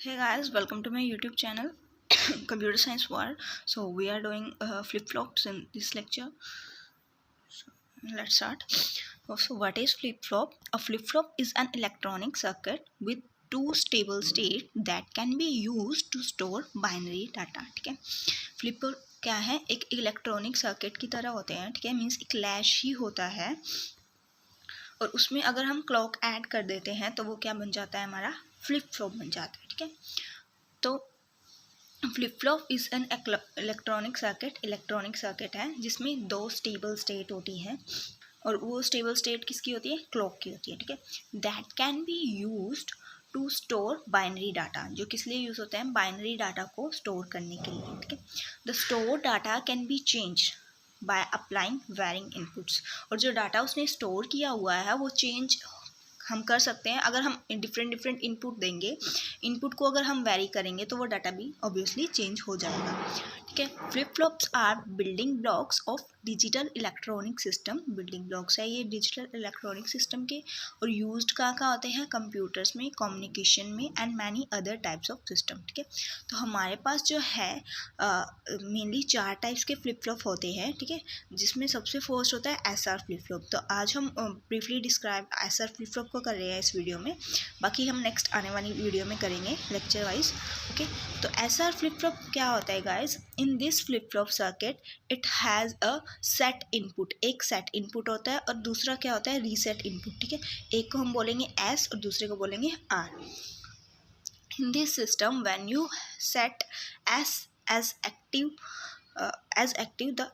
Hey guys, welcome to my YouTube channel Computer Science World. So we are doing flip-flops in this lecture. So let's start. So what is flip-flop? A flip-flop is an electronic circuit with two stable states that can be used to store binary data. ठीक है, flip-flop क्या है? एक electronic circuit की तरह होते हैं. ठीक है, मीन्स एक लैच ही होता है और उसमें अगर हम क्लॉक ऐड कर देते हैं तो वो क्या बन जाता है? हमारा फ्लिप फ्लॉप बन जाता है. ठीक है, तो flip flop is an electronic circuit है जिसमें दो स्टेबल स्टेट होती हैं और वो स्टेबल स्टेट किसकी होती है? क्लॉक की होती है. ठीक है, that can be used to store binary data. जो किस लिए यूज़ होते हैं? बाइनरी डाटा को स्टोर करने के लिए. ठीक है, the store data can be change by applying varying inputs. और जो डाटा उसने स्टोर किया हुआ है वो चेंज हम कर सकते हैं. अगर हम डिफरेंट इनपुट देंगे, इनपुट को अगर हम वेरी करेंगे तो वो डाटा भी ऑब्वियसली चेंज हो जाएगा. ठीक है, flip flops are building blocks of digital electronic system. Building blocks है ये डिजिटल इलेक्ट्रॉनिक सिस्टम के और यूज्ड कहाँ होते हैं? कंप्यूटर्स में, कम्युनिकेशन में and many other types of system. ठीक है, तो हमारे पास जो है मेनली 4 टाइप्स के फ्लिप फ्लॉप होते हैं. ठीक है, जिसमें सबसे फर्स्ट होता है एसआर फ्लिप फ्लॉप. तो आज हम briefly describe SR flip flop को कर रहे हैं इस वीडियो में. बाकी हम नेक्स्ट आने वाली वीडियो में करेंगे लेक्चर वाइज. ओके, तो एसआर फ्लिप फ्लॉप क्या होता है guys? In this flip flop circuit it has a set input. एक सेट इनपुट होता है और दूसरा क्या होता है? Reset input. ठीक है, एक को हम बोलेंगे एस और दूसरे को बोलेंगे R. In this system when you set S as active the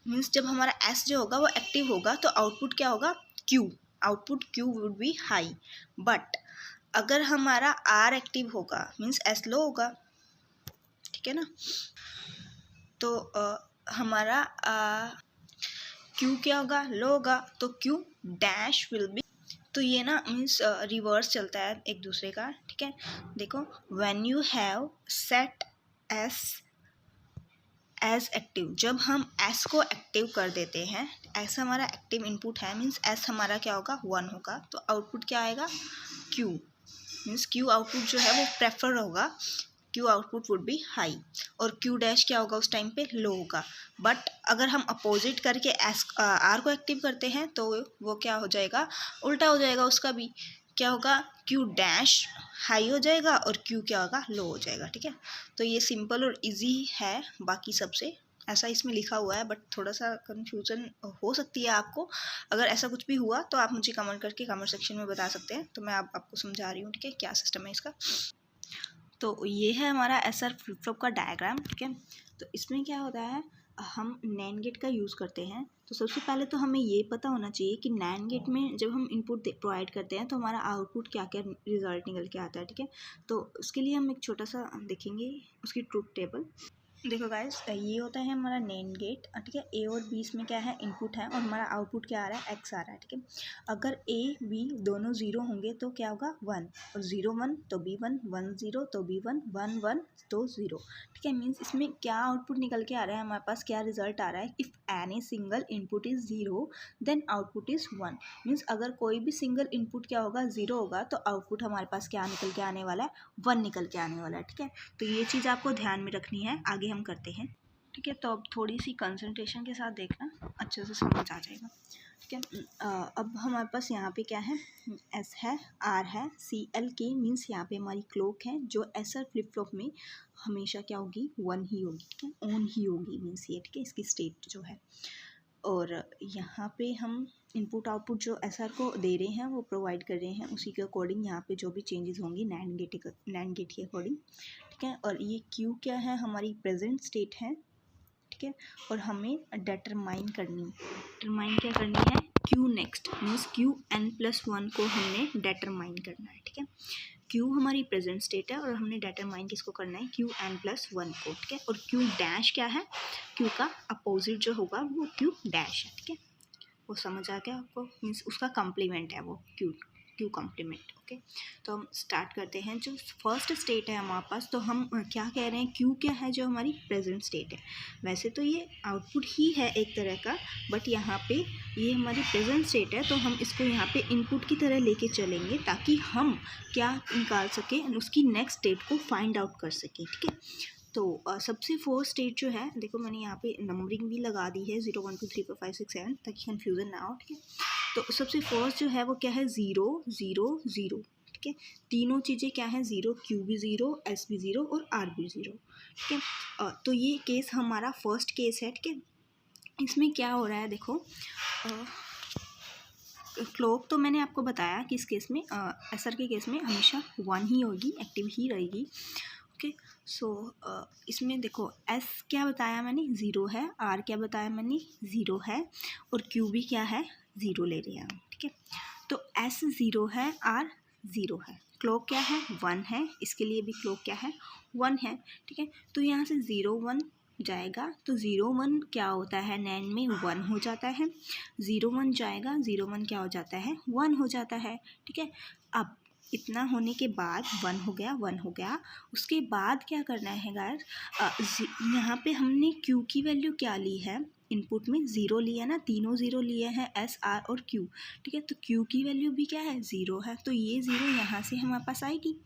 means जब हमारा एस जो होगा वो एक्टिव होगा तो आउटपुट क्या होगा? Q. Output Q would be high. But अगर हमारा आर एक्टिव होगा मीन्स एस लो होगा. ठीक है ना, तो हमारा क्यू क्या होगा? लो होगा. तो क्यू डैश विल बी, तो ये ना मीन्स रिवर्स चलता है एक दूसरे का. ठीक है, देखो, when you have set S as active, जब हम एस को एक्टिव कर देते हैं, एस हमारा एक्टिव इनपुट है मीन्स एस हमारा क्या होगा? 1 होगा. तो आउटपुट क्या आएगा? क्यू. मीन्स क्यू आउटपुट जो है वो प्रेफर होगा, Q output would be high. और क्यू डैश क्या होगा? उस टाइम पे लो होगा. बट अगर हम अपोजिट करके एस आर को एक्टिव करते हैं तो वो क्या हो जाएगा? उल्टा हो जाएगा. उसका भी क्या होगा? क्यू डैश हाई हो जाएगा और क्यू क्या होगा? लो हो जाएगा. ठीक है, तो ये सिंपल और इजी है बाकी सबसे. ऐसा इसमें लिखा हुआ है बट थोड़ा सा कन्फ्यूज़न हो सकती है आपको. अगर ऐसा कुछ भी हुआ तो आप मुझे कमेंट करके कमेंट सेक्शन में बता सकते हैं. तो मैं आपको समझा रही हूँ. ठीक है, क्या सिस्टम है इसका. तो ये है हमारा एसआर फ्लिप फ्लॉप का डायग्राम. ठीक है, तो इसमें क्या होता है? हम नैंड गेट का यूज़ करते हैं. तो सबसे पहले तो हमें ये पता होना चाहिए कि नैंड गेट में जब हम इनपुट प्रोवाइड करते हैं तो हमारा आउटपुट क्या क्या रिजल्ट निकल के आता है. ठीक है, तो उसके लिए हम एक छोटा सा देखेंगे उसकी ट्रूथ टेबल. देखो गाइस, ये होता है हमारा नैंड गेट. ठीक है, ए और बी इसमें क्या है? इनपुट है और हमारा आउटपुट क्या आ रहा है? एक्स आ रहा है. ठीक है, अगर ए बी दोनों ज़ीरो होंगे तो क्या होगा? 1. और 0 1 तो बी 1, 1 0 तो बी 1, 1 1 तो 0. ठीक है, मीन्स इसमें क्या आउटपुट निकल के आ रहा है? हमारे पास क्या रिजल्ट आ रहा है? If any single input is 0 then output is 1. Means अगर कोई भी सिंगल इनपुट क्या होगा? 0 होगा तो आउटपुट हमारे पास क्या निकल के आने वाला है? 1 निकल के आने वाला है. ठीक है, तो ये चीज़ आपको ध्यान में रखनी है. आगे हम करते हैं. ठीक है, तो अब थोड़ी सी कंसंट्रेशन के साथ देखना, अच्छे से समझ आ जाएगा. ठीक है, अब हमारे पास यहाँ पे क्या है? एस है, आर है, सी एल के मीन्स यहाँ पे हमारी क्लॉक है जो एसआर फ्लिप फ्लॉप में हमेशा क्या होगी? 1 ही होगी. ठीक है, ऑन ही होगी मीन्स ये. ठीक है, इसकी स्टेट जो है. और यहाँ पे हम इनपुट आउटपुट जो एसआर को दे रहे हैं वो प्रोवाइड कर रहे हैं, उसी के अकॉर्डिंग यहाँ पे जो भी चेंजेस होंगी नैंड गेट के अकॉर्डिंग. ठीक है, और ये क्यू क्या है? हमारी प्रेजेंट स्टेट है. ठीक है, और हमें डिटरमाइन क्या करनी है? Q next means Q n + 1 को हमने डिटरमाइन करना है. ठीक है, क्यू हमारी प्रेजेंट स्टेट है और हमने डिटरमाइन किसको करना है? क्यू n + 1 को. ठीक है, और क्यू डैश क्या है? क्यू का अपोजिट जो होगा वो क्यू डैश है. ठीक है, वो समझ आ गया आपको? मीन्स उसका कम्प्लीमेंट है वो क्यू. Q complement. ओके, तो हम स्टार्ट करते हैं। जो फर्स्ट स्टेट है हमारे पास, तो हम क्या कह रहे हैं, क्यू क्या है, जो हमारी प्रेजेंट स्टेट है। वैसे तो ये आउटपुट ही है एक तरह का, बट यहाँ पे ये हमारी प्रेजेंट स्टेट है, तो हम इसको यहाँ पे इनपुट की तरह लेके चलेंगे ताकि हम क्या निकाल सकें, उसकी नेक्स्ट स्टेट को फाइंड आउट कर सकें। ठीक है, तो सबसे फर्स्ट स्टेट जो है, देखो मैंने यहाँ पे नंबरिंग भी लगा दी है 0 1 2 3 4 5 6 7 ताकि कन्फ्यूज़न ना हो। ठीक है, तो सबसे फर्स्ट जो है वो क्या है, 0 0 0। ठीक है, तीनों चीज़ें क्या है, 0, क्यू भी 0, एस भी 0 और आर भी 0। ठीक है, तो ये केस हमारा फर्स्ट केस है। ठीक है, इसमें क्या हो रहा है, देखो क्लॉक तो मैंने आपको बताया कि इस केस में एसआर के केस में हमेशा 1 ही होगी, एक्टिव ही रहेगी। ओके, सो इसमें देखो एस क्या बताया मैंने, 0 है, आर क्या बताया मैंने, 0 है, और क्यू भी क्या है, 0 ले रहे हैं हम। ठीक है, तो एस 0 है, आर 0 है, क्लॉक क्या है, 1 है, इसके लिए भी क्लॉक क्या है, 1 है। ठीक है, तो यहाँ से 0 1 जाएगा, तो 0 1 क्या होता है, नैंड में 1 हो जाता है। 0 1 जाएगा, 0 1 क्या हो जाता है, 1 हो जाता है। ठीक है, अब इतना होने के बाद 1 हो गया, 1 हो गया, उसके बाद क्या करना है गाइस, यहाँ पे हमने क्यू की वैल्यू क्या ली है, इनपुट में 0 लिया ना, तीनों 0 लिए हैं, एस आर और क्यू। ठीक है, तो क्यू की वैल्यू भी क्या है, 0 है, तो ये 0 यहाँ से हमारे पास आएगी।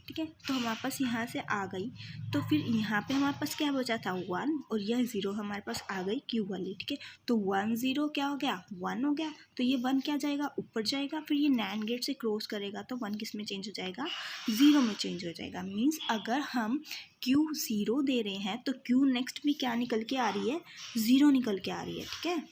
ठीक है, तो हमारे पास यहाँ से आ गई, तो फिर यहाँ पे हमारे पास क्या बचा था, 1, और यह 0 हमारे पास आ गई क्यू वाली। ठीक है, तो 1 0 क्या हो गया, 1 हो गया, तो ये 1 क्या जाएगा, ऊपर जाएगा, फिर ये नैंड गेट से क्रॉस करेगा तो 1 किस में चेंज हो जाएगा, 0 में चेंज हो जाएगा। मीन्स अगर हम क्यू 0 दे रहे हैं तो क्यू नेक्स्ट भी क्या निकल के आ रही है, 0 निकल के आ रही है। ठीक है,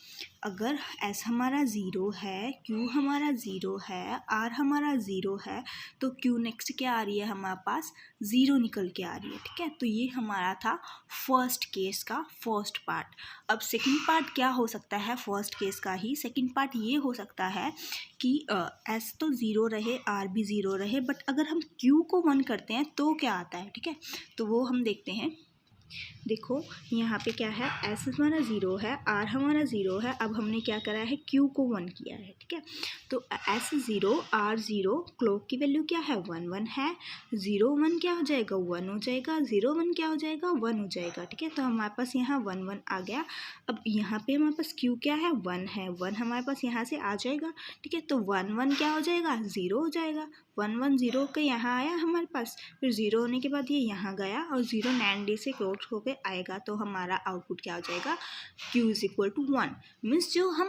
अगर एस हमारा 0 है, क्यू हमारा 0 है, आर हमारा 0 है, तो क्यू नेक्स्ट क्या आ रही है हमारे पास, 0 निकल के आ रही है। ठीक है, तो ये हमारा था फर्स्ट केस का फर्स्ट पार्ट। अब सेकंड पार्ट क्या हो सकता है, फर्स्ट केस का ही सेकंड पार्ट ये हो सकता है कि एस तो 0 रहे, आर भी 0 रहे, बट अगर हम क्यू को 1 करते हैं तो क्या आता है। ठीक है, तो वो हम देखते हैं। देखो यहाँ पे क्या है, एस हमारा 0 है, आर हमारा 0 है, अब हमने क्या करा है, क्यू को 1 किया है। ठीक है, तो एस 0 आर 0, क्लॉक की वैल्यू क्या है, 1 1 है, 0 1 क्या हो जाएगा, 1 हो जाएगा, 0 1 क्या हो जाएगा, 1 हो जाएगा। ठीक है, तो हमारे पास यहाँ 1 1 आ गया। अब यहाँ पे हमारे पास क्यू क्या है, 1 है, 1 हमारे पास यहाँ से आ जाएगा। ठीक है, तो 1 1 क्या हो जाएगा, 0 हो जाएगा, 1 1 0 के यहाँ आया हमारे पास, फिर 0 होने के बाद ये यहाँ गया, और 0 नैंड डे से क्रॉस होकर आएगा, तो हमारा आउटपुट क्या हो जाएगा, Q is equal to 1। Means जो हम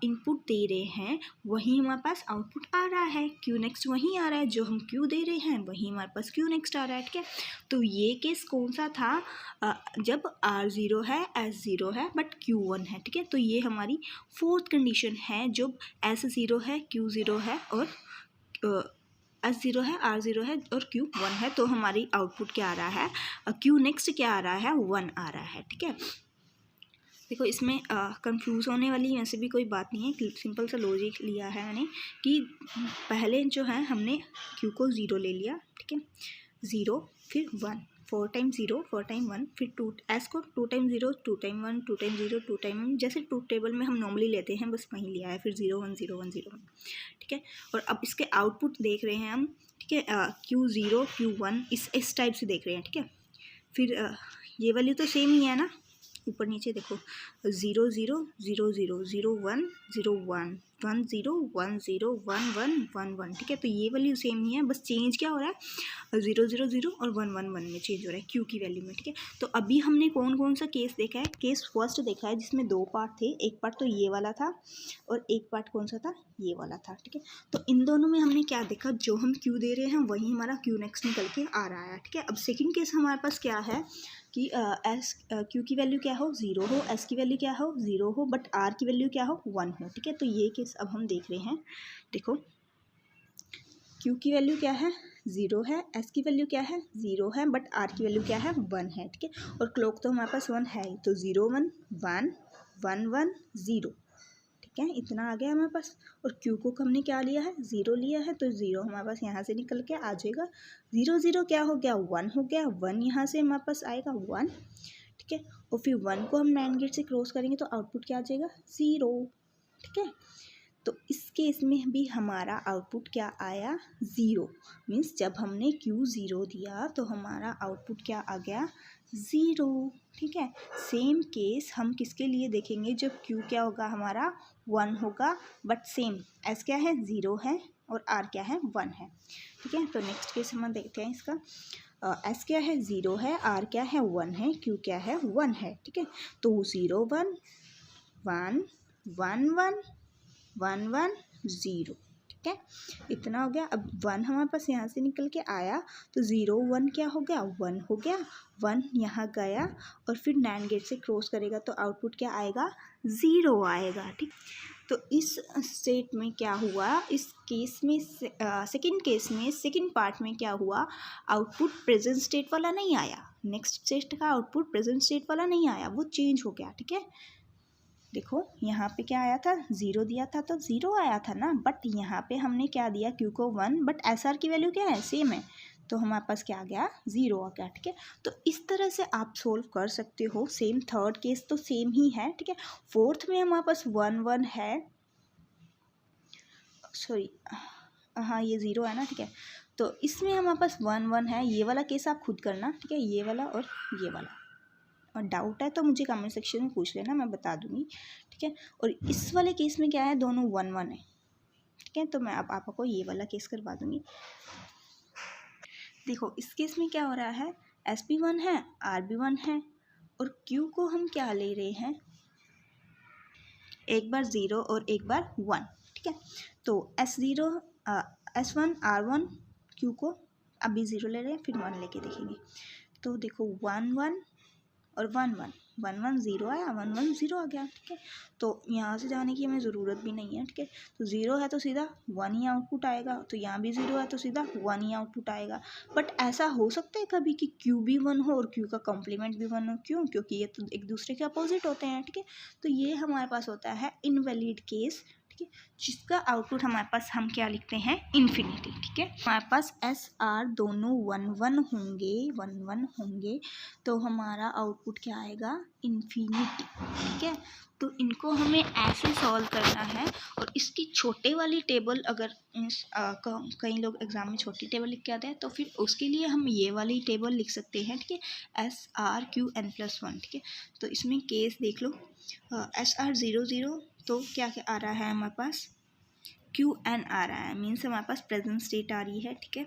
इनपुट दे रहे हैं वही हमारे पास आउटपुट आ रहा है, Q नेक्स्ट वहीं आ रहा है, जो हम Q दे रहे हैं वही हमारे पास Q नेक्स्ट आ रहा है। ठीक है, तो ये केस कौन सा था, जब R 0 है, S 0 है, बट Q 1 है। ठीक है, तो ये हमारी फोर्थ कंडीशन है, जब S 0 है, Q 0 है, और एस 0 है, आर 0 है, और क्यू 1 है, तो हमारी आउटपुट क्या आ रहा है, क्यू नेक्स्ट क्या आ रहा है, 1 आ रहा है। ठीक है, देखो इसमें कंफ्यूज होने वाली वैसे भी कोई बात नहीं है, सिंपल सा लॉजिक लिया है मैंने कि पहले जो है हमने क्यू को 0 ले लिया। ठीक है, 0 फिर 1, 4 टाइम 0 4 टाइम 1, फिर 2 एस को 2 टाइम 0 2 टाइम 1 2 टाइम 0 2 टाइम 1, जैसे ट्रूथ टेबल में हम नॉर्मली लेते हैं बस वहीं लिया है, फिर 0 1 0 1 0 1। ठीक है, और अब इसके आउटपुट देख रहे हैं हम। ठीक है, क्यू 0 क्यू 1 इस टाइप से देख रहे हैं। ठीक है, फिर ये वाली तो सेम ही है ना, ऊपर नीचे देखो 0 0 0 0 0 1 0 1 1 0 1 0 1 1 1 1। ठीक है, तो ये वैल्यू सेम ही है, बस चेंज क्या हो रहा है, 0 0 0 और 1 1 1 में चेंज हो रहा है क्यू की वैल्यू में। ठीक है, तो अभी हमने कौन कौन सा केस देखा है, केस फर्स्ट देखा है जिसमें 2 पार्ट थे, एक पार्ट तो ये वाला था और एक पार्ट कौन सा था, ये वाला था। ठीक है, तो इन दोनों में हमने क्या देखा, जो हम क्यू दे रहे हैं वही हमारा क्यू नेक्स्ट निकल के आ रहा है। ठीक है, अब सेकेंड केस हमारे पास क्या है कि एस क्यू की वैल्यू क्या हो, 0 हो, एस की वैल्यू क्या हो, 0 हो, बट आर की वैल्यू क्या हो, 1 हो। ठीक है, तो ये केस अब हम देख रहे हैं। देखो क्यू की वैल्यू क्या है, 0 है, एस की वैल्यू क्या है, 0 है, बट आर की वैल्यू क्या है, 1 है। ठीक है, और क्लॉक तो हमारे पास 1 है ही, तो 0 1 1 1 1 0। ठीक है, इतना आ गया हमारे पास, और क्यू को हमने क्या लिया है, 0 लिया है, तो 0 हमारे पास यहाँ से निकल के आ जाएगा, 0 0 क्या हो गया, 1 हो गया, 1 यहाँ से हमारे पास आएगा 1। ठीक है, और फिर 1 को हम नैंड गेट से क्रॉस करेंगे तो आउटपुट क्या आ जाएगा, 0। ठीक है, तो इस केस में भी हमारा आउटपुट क्या आया, 0। मीन्स जब हमने Q 0 दिया तो हमारा आउटपुट क्या आ गया, 0। ठीक है, सेम केस हम किसके लिए देखेंगे, जब Q क्या होगा हमारा 1 होगा, बट सेम S क्या है, 0 है और R क्या है, 1 है। ठीक है, तो नेक्स्ट केस हम देखते हैं इसका। S क्या है, 0 है, R क्या है, 1 है, Q क्या है, 1 है। ठीक है, तो 0 1 1 1 1 1 1 0। ठीक है, इतना हो गया। अब 1 हमारे पास यहाँ से निकल के आया तो 0 1 क्या हो गया, 1 हो गया, 1 यहाँ गया और फिर NAND गेट से क्रॉस करेगा तो आउटपुट क्या आएगा, 0 आएगा। ठीक, तो इस स्टेट में क्या हुआ, इस केस में सेकंड केस में सेकंड पार्ट में क्या हुआ, आउटपुट प्रेजेंट स्टेट वाला नहीं आया, नेक्स्ट स्टेट का आउटपुट प्रेजेंट स्टेट वाला नहीं आया, वो चेंज हो गया। ठीक है, देखो यहाँ पे क्या आया था, 0 दिया था तो 0 आया था ना, बट यहाँ पे हमने क्या दिया, Q को 1, बट SR की वैल्यू क्या है, सेम है, तो हमारे पास क्या आ गया, 0 आ गया। ठीक है, तो इस तरह से आप सोल्व कर सकते हो। सेम थर्ड केस तो सेम ही है। ठीक है, फोर्थ में हमारे पास 1 1 है, सॉरी हाँ ये 0 है ना। ठीक है, तो इसमें हमारे पास 1 1 है, ये वाला केस आप खुद करना। ठीक है, ये वाला और ये वाला, और डाउट है तो मुझे कमेंट सेक्शन में पूछ लेना, मैं बता दूंगी। ठीक है, और इस वाले केस में क्या है, दोनों 1 1 है। ठीक है, तो मैं अब आपको ये वाला केस करवा दूंगी। देखो इस केस में क्या हो रहा है, S भी 1 है, R भी 1 है, और Q को हम क्या ले रहे हैं, एक बार 0 और एक बार 1। ठीक है, तो S0 S1 R1 Q को अभी 0 ले रहे हैं, फिर 1 लेके देखेंगे। तो देखो 1 1 और 1 1 1 1 0 आया, 1 1 0 आ गया। ठीक है, तो यहाँ से जाने की हमें ज़रूरत भी नहीं है। ठीक है, तो 0 है तो सीधा 1 ही आउटपुट आएगा, तो यहाँ भी 0 है तो सीधा 1 ही आउटपुट आएगा। बट ऐसा हो सकता है कभी कि Q भी 1 हो और Q का कॉम्प्लीमेंट भी 1 हो, क्यों, क्योंकि ये तो एक दूसरे के अपोजिट होते हैं। ठीक है, तो ये हमारे पास होता है इनवैलिड केस। ठीक है, जिसका आउटपुट हमारे पास हम क्या लिखते हैं, इन्फिनिटी। ठीक है, हमारे पास SR दोनों 1 1 होंगे, 1 1 होंगे, तो हमारा आउटपुट क्या आएगा, इन्फिनिटी। ठीक है, तो इनको हमें ऐसे सॉल्व करना है। और इसकी छोटे वाली टेबल अगर कई लोग एग्जाम में छोटी टेबल लिख के आते हैं, तो फिर उसके लिए हम ये वाली टेबल लिख सकते हैं। ठीक है, SR/Q(n+1). ठीक है, तो इसमें केस देख लो, SR 0 0, तो क्या क्या आ रहा है हमारे पास, QN आ रहा है, मीन्स हमारे पास प्रेजेंट स्टेट आ रही है। ठीक है,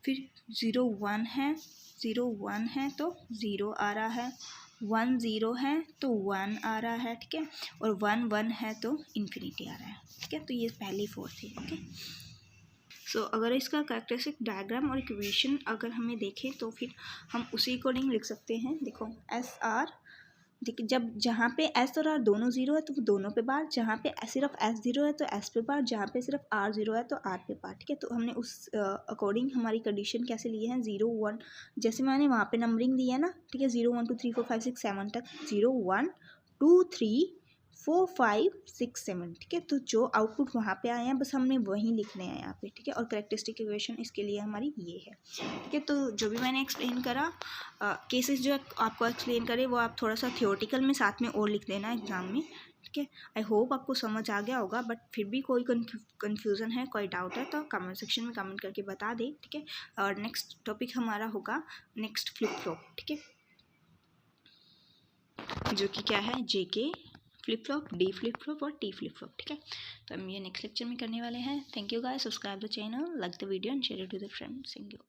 फिर 0 1 है, 0 1 है तो 0 आ रहा है, 1 0 है तो 1 आ रहा है। ठीक है, और 1 1 है तो इन्फिनिटी आ रहा है। ठीक है, तो ये पहली फोर्थ है। ओके, सो अगर इसका कैरेक्टरिस्टिक डायग्राम और इक्वेशन अगर हमें देखें तो फिर हम उसी अकॉर्डिंग लिख सकते हैं। देखो SR, देखिए जब जहाँ पे S और R दोनों 0 है तो वो दोनों पे बार, जहाँ पे सिर्फ S 0 है तो S पे बार, जहाँ पे सिर्फ R 0 है तो R पे बार। ठीक है, तो हमने उस अकॉर्डिंग हमारी कंडीशन कैसे लिए हैं, 0 1, जैसे मैंने वहाँ पे नंबरिंग दी है ना। ठीक है, 0 1 2 3 4 5 6 7 तक, 0 1 2 3 4 5 6 7। ठीक है, तो जो आउटपुट वहाँ पे आए हैं बस हमने वहीं लिखने हैं यहाँ पे। ठीक है, और कैरेक्टरिस्टिक इक्वेशन इसके लिए हमारी ये है। ठीक है, तो जो भी मैंने एक्सप्लेन करा, केसेस जो आपको एक्सप्लेन करे वो आप थोड़ा सा थियोरटिकल में साथ में और लिख देना एग्जाम में। ठीक है, आई होप आपको समझ आ गया होगा, बट फिर भी कोई कन्फ्यूज़न है, कोई डाउट है तो कमेंट सेक्शन में कमेंट करके बता दे। ठीक है, और नेक्स्ट टॉपिक हमारा होगा नेक्स्ट फ्लिप फ्लॉप। ठीक है, जो कि क्या है, JK flip flop, D flip flop और T फ्लिप फ्लॉप। ठीक है, तो हम ये नेक्स्ट लेक्चर में करने वाले हैं। Thank you guys, subscribe the channel, like the video and share it to the friends. Thank you.